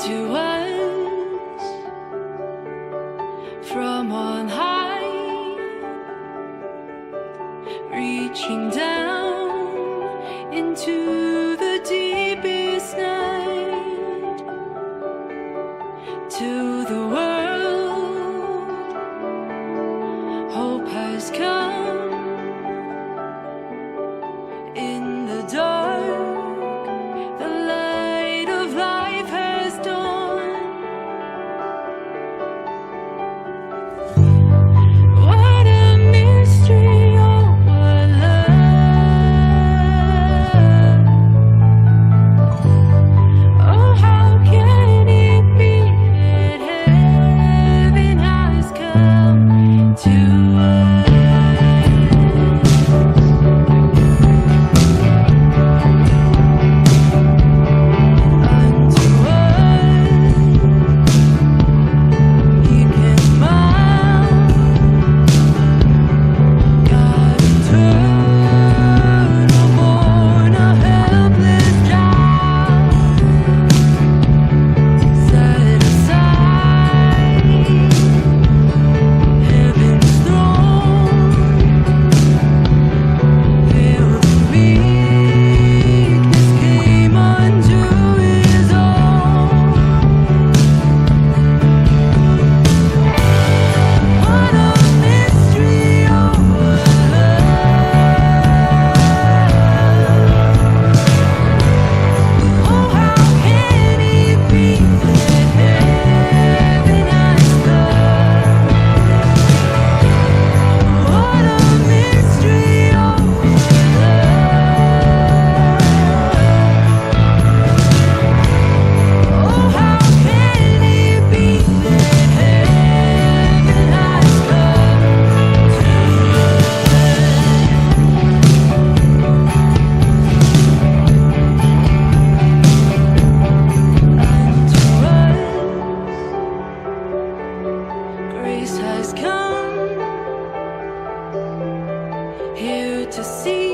unto us from on high, reaching down into the deepest night, to the world hope has come. In the dark, the light of life has dawned. What a mystery, oh what love. Oh, how can it be that heaven has come to us? Grace has come here to see.